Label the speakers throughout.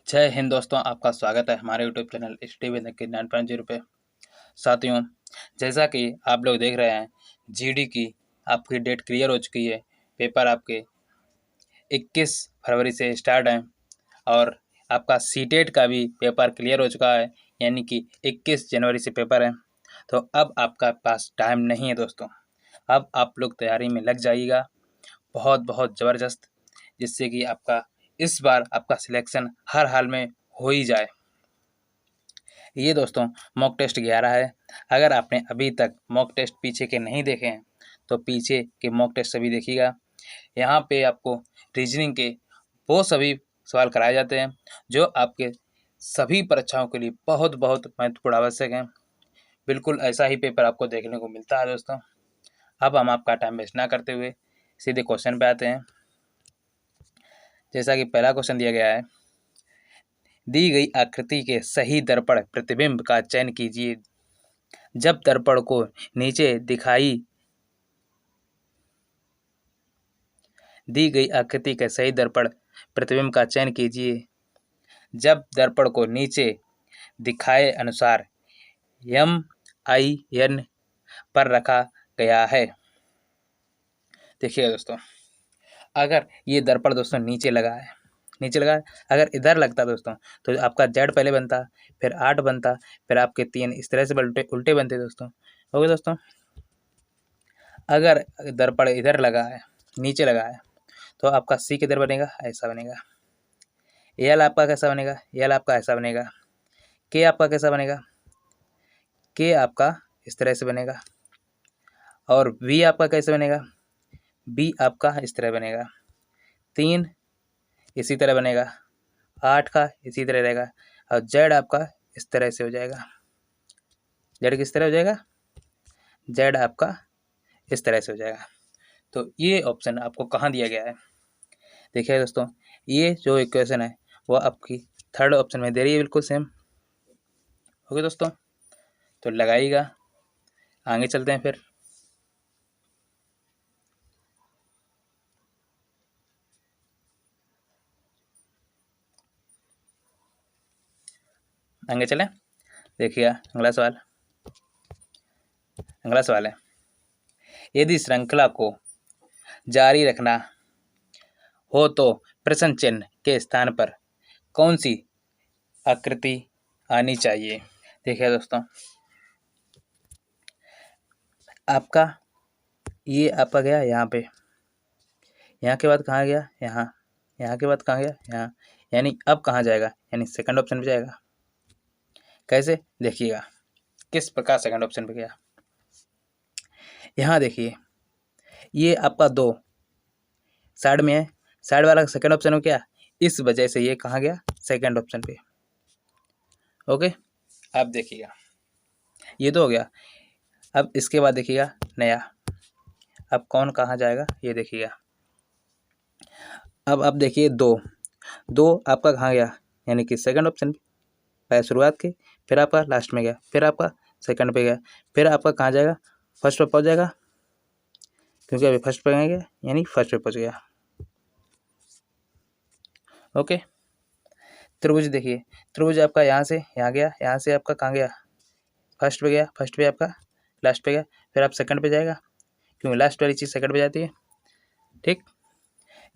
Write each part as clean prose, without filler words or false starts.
Speaker 1: जय हिंद दोस्तों, आपका स्वागत है हमारे यूट्यूब चैनल स्टडी विद के 9.0 पे। साथियों, जैसा कि आप लोग देख रहे हैं, जीडी की आपकी डेट क्लियर हो चुकी है। पेपर आपके 21 फरवरी से स्टार्ट है और आपका सीटेट का भी पेपर क्लियर हो चुका है, यानी कि 21 जनवरी से पेपर है। तो अब आपका पास टाइम नहीं है दोस्तों, अब आप लोग तैयारी में लग जाइएगा बहुत बहुत ज़बरदस्त, जिससे कि आपका इस बार आपका सिलेक्शन हर हाल में हो ही जाए। ये दोस्तों मॉक टेस्ट 11 है। अगर आपने अभी तक मॉक टेस्ट पीछे के नहीं देखे हैं तो पीछे के मॉक टेस्ट सभी देखिएगा। यहाँ पे आपको रीजनिंग के वो सभी सवाल कराए जाते हैं जो आपके सभी परीक्षाओं के लिए बहुत बहुत महत्वपूर्ण आवश्यक हैं। बिल्कुल ऐसा ही पेपर आपको देखने को मिलता है दोस्तों। अब हम आपका टाइम वेस्ट ना करते हुए सीधे क्वेश्चन पे आते हैं। जैसा कि पहला क्वेश्चन दिया गया है, दी गई आकृति के सही दर्पण प्रतिबिंब का चयन कीजिए। जब दर्पण को नीचे दिखाई दी गई आकृति के सही दर्पण प्रतिबिंब का चयन कीजिए जब दर्पण को नीचे दिखाए अनुसार MIN पर रखा गया है। देखिए दोस्तों, अगर ये दर्पण दोस्तों नीचे लगा है, अगर इधर लगता दोस्तों तो आपका Z पहले बनता, फिर 8 बनता, फिर आपके 3 इस तरह से उल्टे बनते दोस्तों। हो गया दोस्तों। अगर दर्पण इधर लगा है, नीचे लगा है, तो आपका C किधर बनेगा? ऐसा बनेगा। L आपका कैसा बनेगा? L आपका ऐसा बनेगा। K आपका कैसा बनेगा? K आपका इस तरह से बनेगा। और V आपका कैसे बनेगा? B आपका इस तरह बनेगा। 3 इसी तरह बनेगा, 8 का इसी तरह रहेगा, और Z आपका इस तरह से हो जाएगा। Z किस तरह हो जाएगा? Z आपका इस तरह से हो जाएगा। तो ये ऑप्शन आपको कहाँ दिया गया है? देखिए दोस्तों, ये जो इक्वेशन है वो आपकी थर्ड ऑप्शन में दे रही है, बिल्कुल सेम। ओके दोस्तों, तो लगाइएगा। आगे चलते हैं फिर। आगे चलें। देखिए अगला सवाल है, यदि श्रृंखला को जारी रखना हो तो प्रश्न चिन्ह के स्थान पर कौन सी आकृति आनी चाहिए? देखिए दोस्तों, आपका ये आपका गया यहाँ पे, यहाँ के बाद कहाँ गया? यहाँ, यहाँ के बाद कहाँ गया? यहाँ, यानी अब कहाँ जाएगा? यानी सेकंड ऑप्शन पे जाएगा। कैसे? देखिएगा किस प्रकार सेकंड ऑप्शन पे गया। यहाँ देखिए, ये आपका 2 साइड में है, साइड वाला सेकंड ऑप्शन में क्या, इस वजह से ये कहाँ गया? सेकंड ऑप्शन पे। ओके, अब देखिएगा, ये तो हो गया। अब इसके बाद देखिएगा नया, अब कौन कहाँ जाएगा ये देखिएगा। अब देखिए 2 आपका कहाँ गया? यानी कि सेकंड ऑप्शन पे, पहले शुरुआत के, फिर आपका लास्ट में गया, फिर आपका सेकंड पे गया, फिर आपका कहाँ जाएगा? फर्स्ट पे पहुँच जाएगा, क्योंकि अभी फर्स्ट पे गया, यानी फर्स्ट पे पहुँच गया। ओके, त्रिभुज देखिए, त्रिभुज आपका यहाँ से यहाँ गया, यहाँ से आपका कहाँ गया? फर्स्ट पे गया, फर्स्ट पे आपका लास्ट पे गया, फिर आप सेकंड पे जाएगा, क्योंकि लास्ट वाली चीज़ सेकंड पे जाती है। ठीक।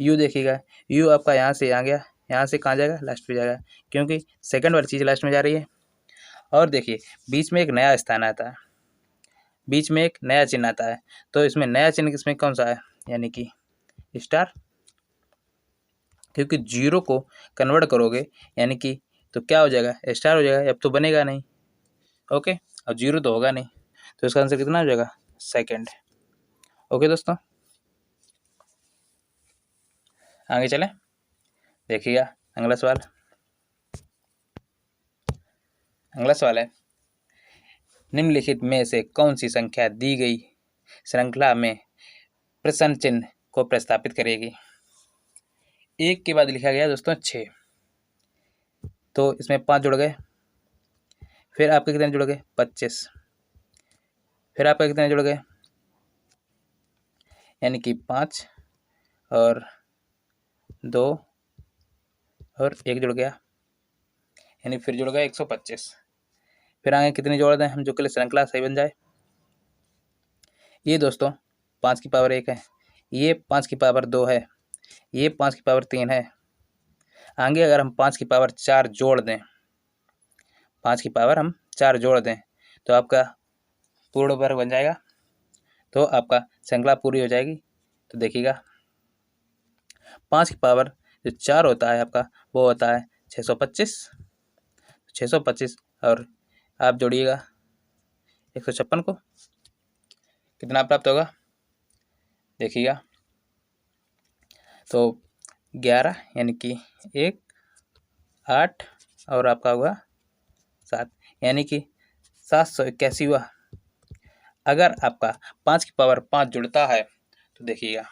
Speaker 1: यू देखिएगा, यू आपका यहाँ से यहाँ गया, यहाँ से कहाँ जाएगा? लास्ट पे जाएगा, क्योंकि सेकंड वाली चीज़ लास्ट में जा रही है। और देखिए बीच में एक नया स्थान आता है, बीच में एक नया चिन्ह आता है, तो इसमें नया चिन्ह किसमें कौन सा है? यानी कि स्टार, क्योंकि 0 को कन्वर्ट करोगे यानी कि तो क्या हो जाएगा? स्टार हो जाएगा। अब तो बनेगा नहीं। ओके, और 0 तो होगा नहीं, तो इसका आंसर कितना हो जाएगा? सेकंड। ओके दोस्तों, आगे चलें। देखिएगा अगला सवाल है, निम्नलिखित में से कौन सी संख्या दी गई श्रृंखला में प्रश्न चिन्ह को प्रस्तापित करेगी? 1 के बाद लिखा गया दोस्तों 6, तो इसमें 5 जुड़ गए, फिर आपके कितने जुड़ गए? 25, फिर आपका कितने जुड़ गए? यानी कि 5 और 2 और 1 जुड़ गया, यानी फिर जुड़ गए 125। फिर आगे कितनी जोड़ दें हम जो के लिए श्रृंखला सही बन जाए। ये दोस्तों 5 की पावर 1 है, ये 5 की पावर 2 है, ये 5 की पावर 3 है। आगे अगर हम 5 की पावर 4 जोड़ दें, 5 की पावर हम 4 जोड़ दें तो आपका पूर्ण वर्ग बन जाएगा, तो आपका श्रृंखला पूरी हो जाएगी। तो देखिएगा 5 की पावर जो 4 होता है आपका वो होता है 625, 625 और आप जोड़िएगा 156 को, कितना प्राप्त होगा देखिएगा। तो 11 यानी कि 1 8 और आपका हुआ 7 यानी कि 781 हुआ। अगर आपका 5 की पावर 5 जुड़ता है तो देखिएगा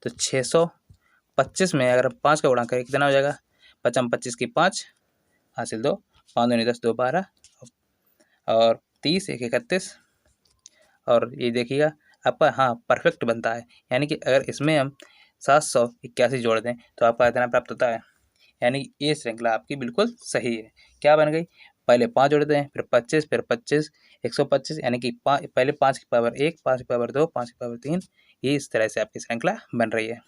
Speaker 1: तो 625 में अगर 5 का गुणा करें कितना हो जाएगा, 5 25 की 5 हासिल 2, 5 दूनी 10 2 12 और 30 1 31 और ये देखिएगा आपका हाँ परफेक्ट बनता है। यानी कि अगर इसमें हम 781 जोड़ दें तो आपका इतना प्राप्त होता है। यानी ये श्रृंखला आपकी बिल्कुल सही है। क्या बन गई, पहले 5 जोड़ते हैं फिर 25 फिर 25 125 यानी कि पहले 5 की पावर 1 5 की पावर 2 5 की पावर 3, ये इस तरह से आपकी श्रृंखला बन रही है।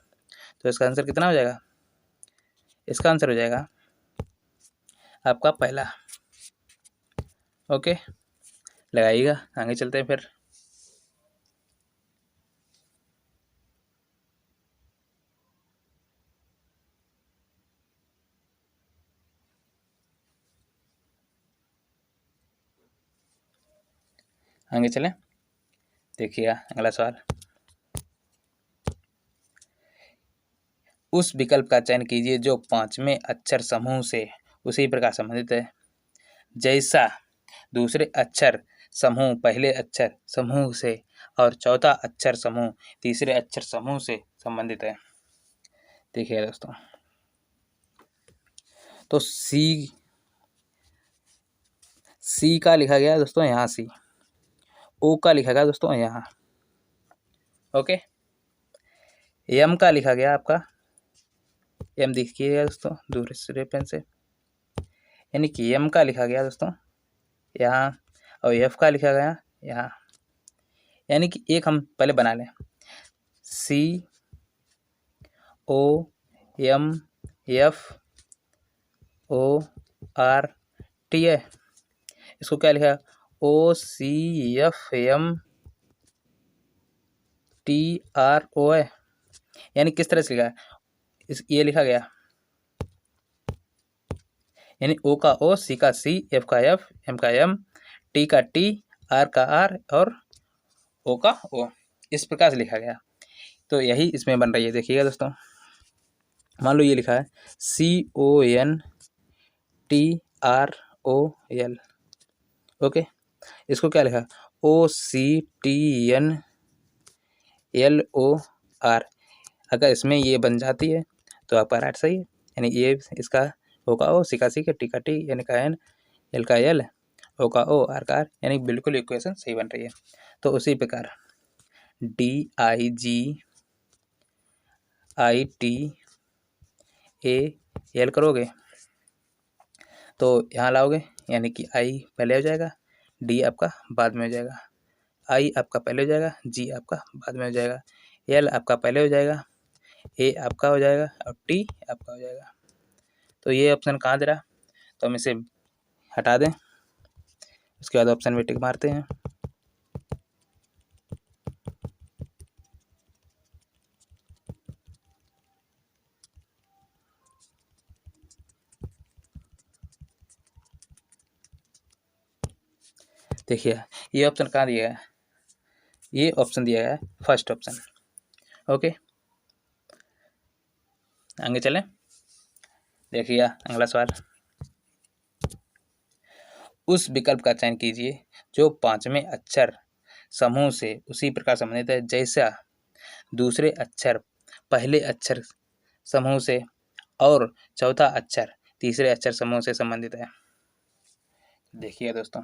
Speaker 1: तो इसका आंसर कितना हो जाएगा, इसका आंसर हो जाएगा आपका पहला। ओके लगाइएगा, आगे चलते हैं फिर। आगे चलें, देखिएगा अगला सवाल। उस विकल्प का चयन कीजिए जो 5वें अक्षर समूह से उसी प्रकार संबंधित है जैसा दूसरे अक्षर समूह पहले अक्षर समूह से और चौथा अक्षर समूह तीसरे अक्षर समूह से संबंधित है। देखिए दोस्तों, तो सी का लिखा गया दोस्तों यहाँ सी, ओ का लिखा गया दोस्तों यहाँ, ओके। एम का लिखा गया आपका, एम देखिएगा दोस्तों दूसरे पेन से, यानी कि एम का लिखा गया दोस्तों यहाँ और एफ का लिखा गया यहाँ। यानी कि एक हम पहले बना लें, C O M F O R T है, इसको क्या लिखा है O C F M T R O है। यानी किस तरह से लिखा है, ये लिखा गया यानी ओ का ओ, सी का सी, एफ का एफ, एम का एम, टी का टी, आर का आर और ओ का ओ, इस प्रकार से लिखा गया। तो यही इसमें बन रही है। देखिएगा दोस्तों, मान लो ये लिखा है CONTROL, ओके। इसको क्या लिखा OCTNLOR। अगर इसमें ये बन जाती है तो आपका राइट सही है। यानी ये इसका ओ का ओ, सी का सी, टी का टी, एन का एन, एल का एल, ओ का ओ, आर का आर, यानी बिल्कुल इक्वेशन सही बन रही है। तो उसी प्रकार DIGITAL करोगे तो यहाँ लाओगे, यानी कि आई पहले हो जाएगा, डी आपका बाद में हो जाएगा, आई आपका पहले हो जाएगा, जी आपका बाद में हो जाएगा, एल आपका पहले हो जाएगा, ए आपका हो जाएगा और टी आपका हो जाएगा। तो ये ऑप्शन कहाँ दे रहा, तो हम इसे हटा दें, उसके बाद ऑप्शन में टिक मारते हैं। देखिए ये ऑप्शन कहाँ दिया गया है, ये ऑप्शन दिया गया है फर्स्ट ऑप्शन, ओके। आगे चलें, देखिए अगला सवाल। उस विकल्प का चयन कीजिए जो 5वें अक्षर समूह से उसी प्रकार संबंधित है जैसा दूसरे अक्षर पहले अक्षर समूह से और चौथा अक्षर तीसरे अक्षर समूह से संबंधित है। देखिए दोस्तों,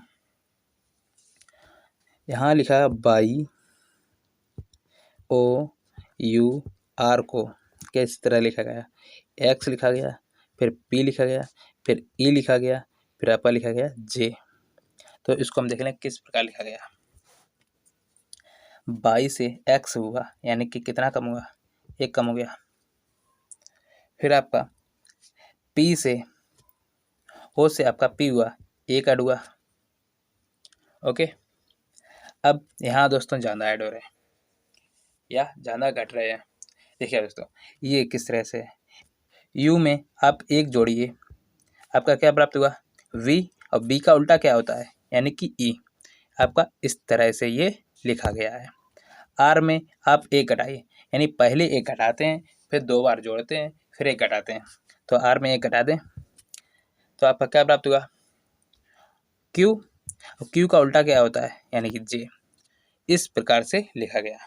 Speaker 1: यहाँ लिखा है बाई ओ यू आर को किस तरह लिखा गया, एक्स लिखा गया, फिर P लिखा गया, फिर E लिखा गया, फिर आपका लिखा गया J। तो इसको हम देख लें किस प्रकार लिखा गया। 22 से X हुआ, यानी कि कितना कम हुआ, 1 कम हो गया। फिर आपका P से O से आपका P हुआ, 1 ऐड हुआ। ओके, अब यहाँ दोस्तों ज़्यादा ऐड हो रहे हैं या ज़्यादा घट रहे हैं। देखिए दोस्तों, ये किस तरह से है। U में आप 1 जोड़िए, आपका क्या प्राप्त हुआ, V, और B का उल्टा क्या होता है, यानी कि E। आपका इस तरह से ये लिखा गया है। R में आप 1 घटाइए, यानी पहले 1 घटाते हैं, फिर 2 बार जोड़ते हैं, फिर 1 घटाते हैं। तो R में 1 घटा दें तो आपका क्या प्राप्त हुआ, Q, और Q का उल्टा क्या होता है, यानी कि J। इस प्रकार से लिखा गया।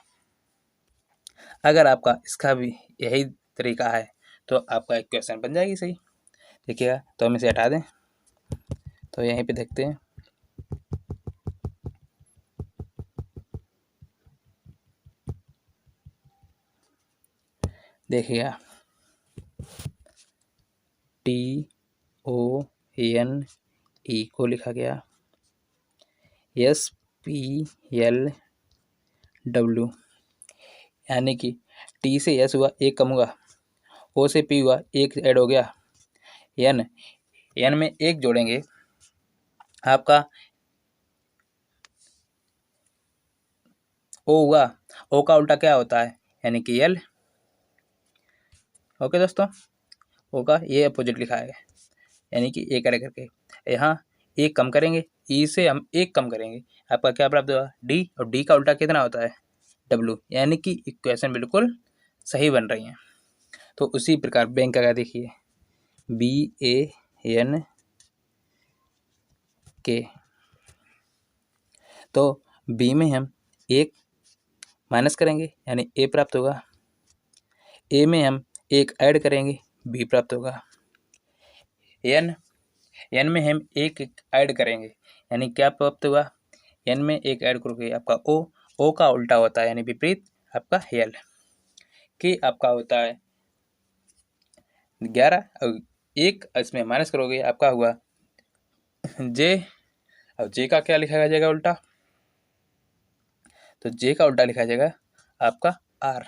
Speaker 1: अगर आपका इसका भी यही तरीका है तो आपका एक क्वेश्चन बन जाएगी सही। देखिएगा, तो हम इसे हटा दें, तो यहीं पे देखते हैं। देखिएगा, TONE को लिखा गया, SPLW, यानी कि T से S हुआ, 1 कम हुआ, O से P हुआ, 1 ऐड हो गया, N में 1 जोड़ेंगे, आपका O हुआ, O का उल्टा क्या होता है, यानी कि L। ओके दोस्तों, O का ये अपोजिट लिखा है, यानी कि 1 ऐड करके यहाँ 1 कम करेंगे, E से हम 1 कम करेंगे, आपका क्या प्राप्त होगा, D, और D का उल्टा कितना होता है, W, यानी कि इक्वेशन बिल्कुल सही बन रही हैं। तो उसी प्रकार बैंक का देखिए, BANK, तो B में हम 1 माइनस करेंगे, यानी A प्राप्त होगा। A में हम 1 ऐड करेंगे, B प्राप्त होगा। N में हम 1 ऐड करेंगे, यानी क्या प्राप्त हुआ, N में 1 ऐड करोगे, आपका O का उल्टा होता है, यानी विपरीत, आपका L, कि आपका होता है 11, और 1 इसमें माइनस करोगे, आपका हुआ J, और J का क्या लिखा जाएगा उल्टा, तो J का उल्टा लिखा जाएगा आपका R,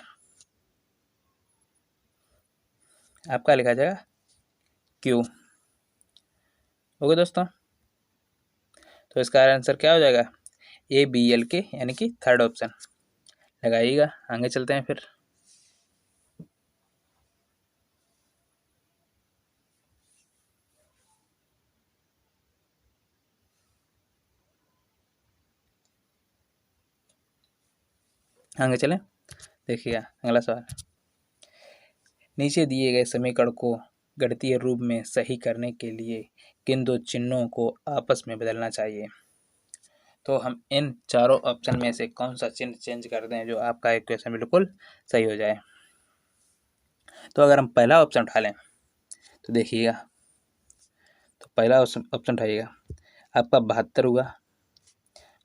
Speaker 1: आपका लिखा जाएगा Q। ओके दोस्तों, तो इसका आंसर क्या हो जाएगा, ABLK, यानी कि थर्ड ऑप्शन लगाइएगा। आगे चलते हैं फिर। आगे चलें, देखिएगा अगला सवाल। नीचे दिए गए समीकरण को गणितीय रूप में सही करने के लिए किन 2 चिन्हों को आपस में बदलना चाहिए। तो हम इन चारों ऑप्शन में से कौन सा चिन्ह चेंज कर दें जो आपका इक्वेशन बिल्कुल सही हो जाए। तो अगर हम पहला ऑप्शन उठा लें तो देखिएगा, तो पहला ऑप्शन उठाइएगा, आपका 72 हुआ,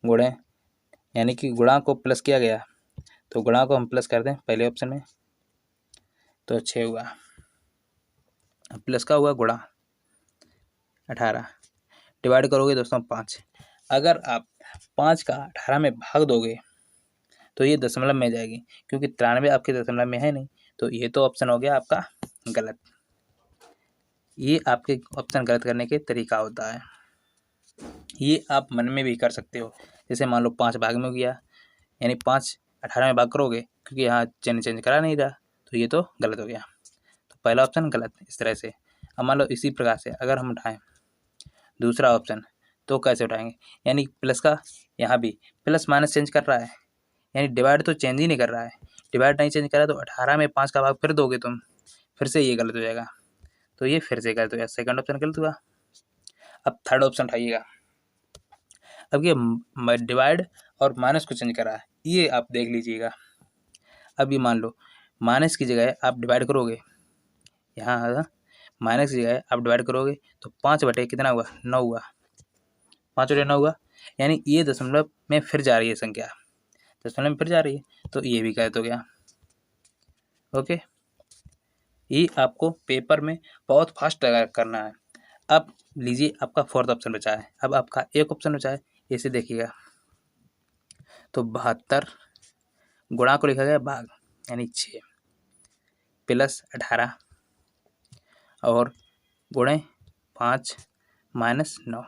Speaker 1: गुणे, यानी कि गुणा को प्लस किया गया, तो गुणा को हम प्लस कर दें पहले ऑप्शन में, तो 6 हुआ, प्लस का हुआ गुणा 18, डिवाइड करोगे दोस्तों 5। अगर आप 5 का 18 में भाग दोगे तो ये दशमलव में जाएगी, क्योंकि 93 आपके दशमलव में है नहीं, तो ये तो ऑप्शन हो गया आपका गलत। ये आपके ऑप्शन गलत करने के तरीका होता है, ये आप मन में भी कर सकते हो। जैसे मान लो 5 भाग में हो गया, यानी 5 18 में भाग करोगे, क्योंकि यहाँ चिन्ह चेंज करा नहीं रहा, तो ये तो गलत हो गया, तो पहला ऑप्शन गलत। इस तरह से अब मान लो इसी प्रकार से अगर हम उठाएं दूसरा ऑप्शन, तो कैसे उठाएंगे, यानी प्लस का यहाँ भी प्लस माइनस चेंज कर रहा है, यानी डिवाइड तो चेंज ही नहीं कर रहा है, डिवाइड नहीं चेंज कर रहा है, तो 18 में 5 का भाग फिर दोगे तुम, फिर से ये गलत हो जाएगा, तो ये फिर से गलत हो जाएगा, सेकंड ऑप्शन गलत हुआ। अब थर्ड ऑप्शन उठाइएगा, अब ये डिवाइड और माइनस को चेंज कर रहा है, ये आप देख लीजिएगा। अब ये मान लो माइनस की जगह आप डिवाइड करोगे, यहाँ माइनस की जगह आप डिवाइड करोगे, तो 5 बटे कितना हुआ, 9 हुआ, 5 बटे 9 हुआ, यानी ये दशमलव में फिर जा रही है संख्या, दशमलव में फिर जा रही है, तो ये भी गलत हो गया। ओके, ये आपको पेपर में बहुत फास्ट करना है। अब लीजिए आपका फोर्थ ऑप्शन बचा है। अब आपका एक ऑप्शन बचा है, इसे देखिएगा। तो 72 गुणा को लिखा गया भाग, यानी 6 प्लस 18 और गुणे 5 माइनस 9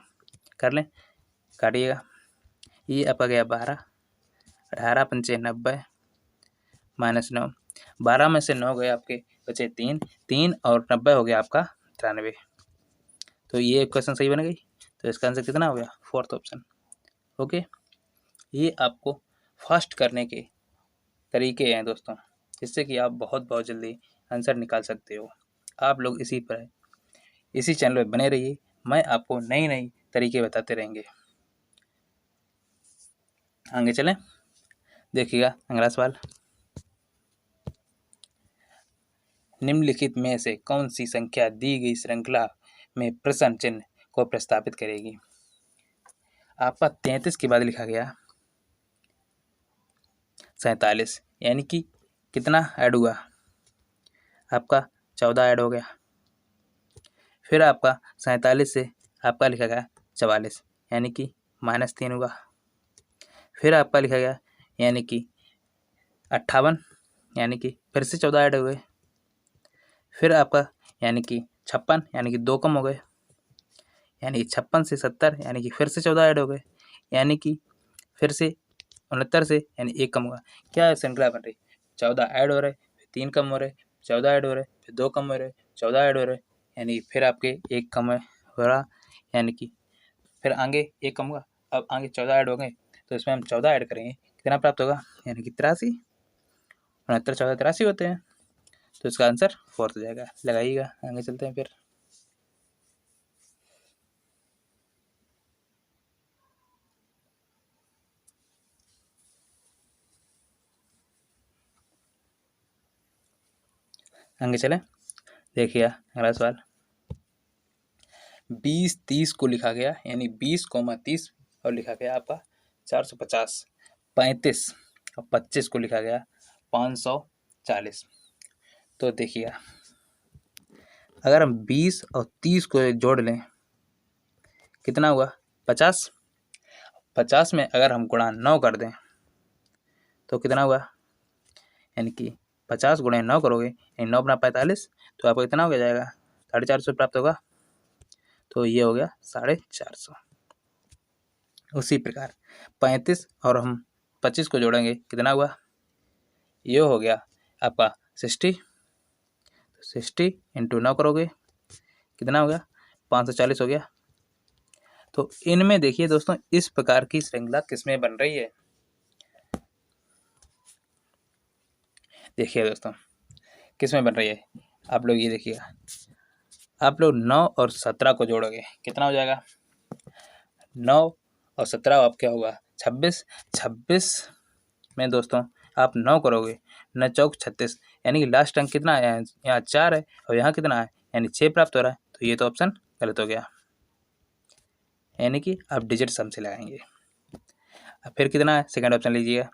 Speaker 1: कर लें, काटिएगा। ये आपका गया 12, 18 पंचे 90 माइनस 9, 12 में से 9 गए आपके, बचे 3, 3 और 90 हो गया आपका 93। तो ये क्वेश्चन सही बन गई। तो इसका आंसर कितना हो गया? Fourth option. ओके, ये आपको फास्ट करने के तरीके हैं दोस्तों, जिससे कि आप बहुत जल्दी आंसर निकाल सकते हो। आप लोग इसी चैनल पे बने रहिए, मैं आपको नई तरीके बताते रहेंगे। आगे चलें, देखिएगा अगला सवाल। निम्नलिखित में से कौन सी संख्या दी गई श्रृंखला में प्रश्न चिन्ह को प्रस्तावित करेगी? आपका 33 के बाद लिखा गया 47, यानी कि कितना ऐड हुआ? आपका 14 ऐड हो गया। फिर आपका 47 से आपका लिखा गया 44, यानी कि -3 हुआ। फिर आपका लिखा गया यानी कि 58, यानी कि फिर से 14 ऐड हो गए। फिर आपका यानी कि 56, यानी कि 2 कम हो गए, यानी 56 से 70, यानी कि फिर से 14 ऐड हो गए, यानी कि फिर से 69 से यानी 1 कम हुआ। क्या श्रृंखला बन रही? 14 ऐड हो रहे, 3 कम हो रहे, 14 ऐड हो रहे, फिर 2 कम हो रहे, 14 ऐड हो रहे, यानी फिर आपके 1 कम हो रहा, यानी कि फिर आगे 1 कम हुआ। अब आगे 14 ऐड हो गए, तो इसमें हम 14 ऐड करेंगे, कितना प्राप्त होगा? यानी कि 83। 69 14 83 होते हैं, तो इसका आंसर फोर्थ हो जाएगा। लगाइएगा, आगे चलते हैं फिर। आगे चलें, देखिए अगला सवाल। 20 30 को लिखा गया, यानी 20,30 और लिखा गया आपका 450, 35 और 25 को लिखा गया 540। तो देखिए, अगर हम 20 और 30 को जोड़ लें, कितना हुआ? 50। 50 में अगर हम गुणा 9 कर दें, तो कितना हुआ? यानी कि 50 गुणे 9 करोगे, यानी 9 बना 45, तो आपको कितना हो जाएगा? 450 प्राप्त होगा। तो ये हो गया 450। उसी प्रकार 35 और हम 25 को जोड़ेंगे, कितना हुआ? ये हो गया आपका 60। 60 इंटू 9 करोगे, कितना हो गया? 540 हो गया। तो इनमें देखिए दोस्तों, इस प्रकार की श्रृंखला किसमें बन रही है? देखिए दोस्तों, किसमें बन रही है? आप लोग ये देखिएगा, आप लोग 9 और 17 को जोड़ोगे, कितना हो जाएगा? 9 और 17 आप क्या होगा? 26। 26 में दोस्तों आप 9 करोगे, 9 चौक 36, यानी कि लास्ट अंक कितना आया है? यहाँ 4 है और यहाँ कितना है? यानी 6 प्राप्त हो रहा है। तो ये तो ऑप्शन गलत हो गया, यानी कि आप डिजिट सम से लगाएंगे। अब फिर कितना है? सेकंड ऑप्शन लीजिएगा,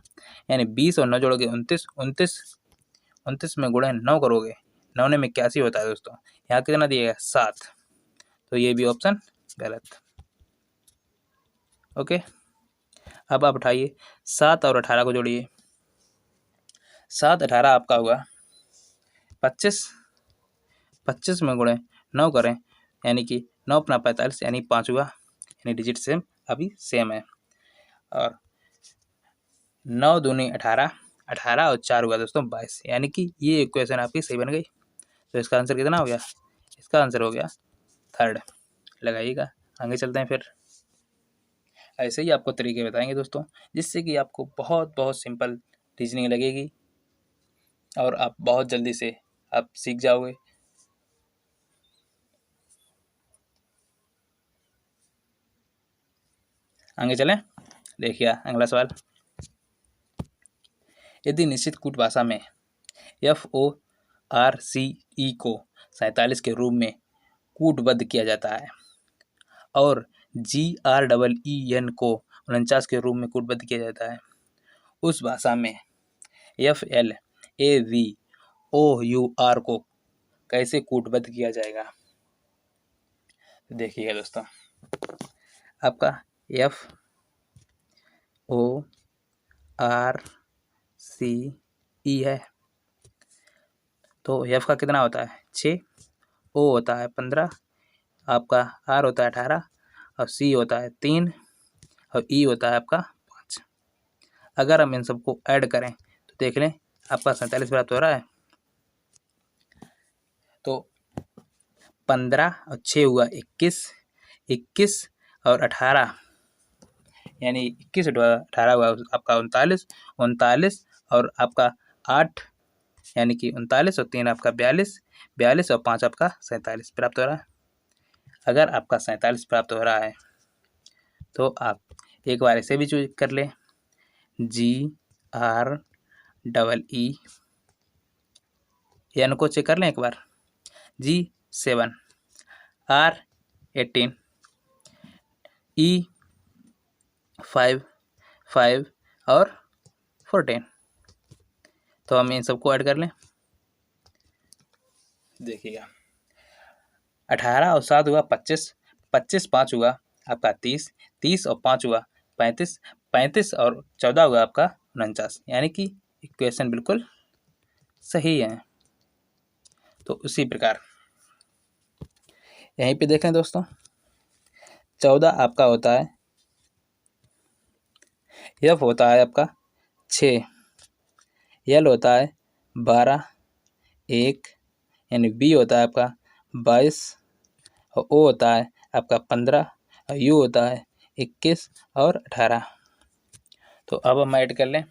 Speaker 1: यानी 20 और 9 जोड़ोगे 29, 29 में गुणे 9 करोगे, 9 में 81 होता है दोस्तों। यहाँ कितना दिएगा? 7। तो ये भी ऑप्शन गलत। ओके, अब आप उठाइए 7 और 18 को जोड़िए। 7 18 आपका हुआ 25। 25 में गुणे 9 करें, यानी कि 9 अपना 45, यानी 5 हुआ, यानी डिजिट सेम अभी सेम है। और 9 दूनी 18, 18 और 4 हुआ दोस्तों 22, यानी कि ये इक्वेशन आपकी सही बन गई। तो इसका आंसर कितना हो गया? इसका आंसर हो गया थर्ड। लगाइएगा, आगे चलते हैं फिर। ऐसे ही आपको तरीके बताएंगे दोस्तों, जिससे कि आपको बहुत सिंपल रीजनिंग लगेगी और आप बहुत जल्दी से आप सीख जाओगे। आगे चलें, देखिए अगला सवाल। यदि निश्चित कूट भाषा में FORCE को 47 के रूप में कूटबद्ध किया जाता है और GREEN को 49 के रूप में कूटबद्ध किया जाता है, उस भाषा में FLAVOUR को कैसे कूटबद्ध किया जाएगा। तो देखिएगा दोस्तों, आपका FORCE है, तो F का कितना होता है 6, O होता है 15, आपका R होता है 18 और C होता है 3 और E होता है आपका 5। अगर हम इन सबको ऐड करें तो देख लें आपका 47 प्राप्त हो रहा है। तो 15 और 6 हुआ 21, 21 और 18 यानी 21 और 18 हुआ आपका 39, 39 और आपका 8 यानी कि 39 और 3 आपका 42, 42 और 5 आपका 47 प्राप्त हो रहा है। अगर आपका 47 प्राप्त हो रहा है तो आप एक बार इसे भी चूज कर लें, GREE यानी को चेक कर लें एक बार, G7, R18, E5, 5 और 14। तो हम इन सबको ऐड कर लें। देखिएगा 18 और 7 हुआ 25, 25 5 हुआ आपका 30, 30 और 5 हुआ 35, 35 और 14 हुआ आपका 49, यानी कि इक्वेशन बिल्कुल सही है। तो उसी प्रकार यहीं पे देखें दोस्तों, 14 आपका होता है, F होता है आपका 6, L होता है 12, 1 यानी B होता है आपका 22 और O होता है आपका 15 और U होता है 21 और 18। तो अब हम ऐड कर लें,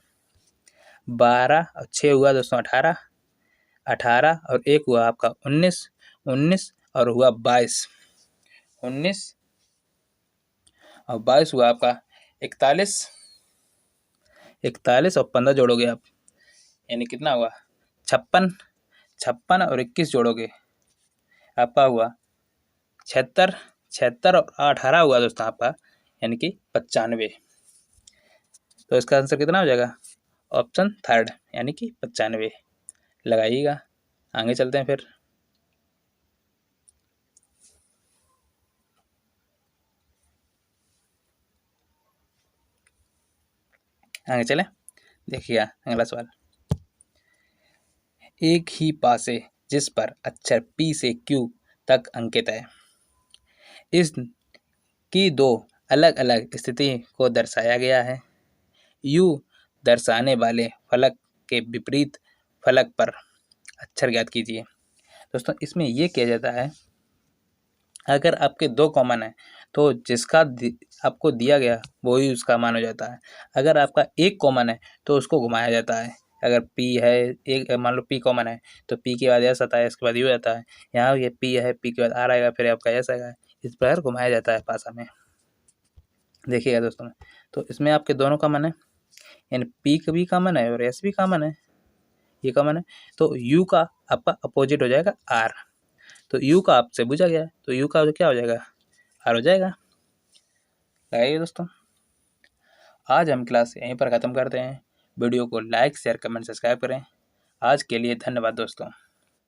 Speaker 1: 12 और 6 हुआ दोस्तों 18, 18 और 1 हुआ आपका 19, 19 और हुआ 22, 19 और 22 हुआ आपका 41, 41 और 15 जोड़ोगे आप यानी कितना हुआ 56, 56 और 21 जोड़ोगे आपका हुआ 76, 76 और 18 हुआ दोस्तों आपका यानी कि 95। तो इसका आंसर कितना हो जाएगा, ऑप्शन थर्ड यानी कि 95 लगाइएगा। आगे चलते हैं फिर, आगे चलें। देखिएगा अगला सवाल, एक ही पासे जिस पर अक्षर P से Q तक अंकित है, इस की दो अलग अलग स्थिति को दर्शाया गया है। U दर्शाने वाले फलक के विपरीत फलक पर अक्षर ज्ञात कीजिए। दोस्तों इसमें ये किया जाता है, अगर आपके दो कॉमन है तो जिसका आपको दिया गया वो ही उसका मान हो जाता है। अगर आपका एक कॉमन है तो उसको घुमाया जाता है। अगर P है, एक मान लो P कॉमन है तो P के बाद S आता है, इसके बाद U आता है, यहाँ ये P है, P के बाद R आएगा, फिर आपका S आएगा, इस प्रकार घुमाया जाता है पासा में। देखिएगा दोस्तों, तो इसमें आपके दोनों कॉमन है यानी P का भी कॉमन है और S भी कॉमन है, ये कॉमन है, तो U का आपका अपोजिट हो जाएगा R। तो U का आपसे पूछा गया है तो U का क्या हो जाएगा, R हो जाएगा। लगाइए दोस्तों, आज हम क्लास यहीं पर ख़त्म करते हैं। वीडियो को लाइक शेयर कमेंट सब्सक्राइब करें। आज के लिए धन्यवाद दोस्तों।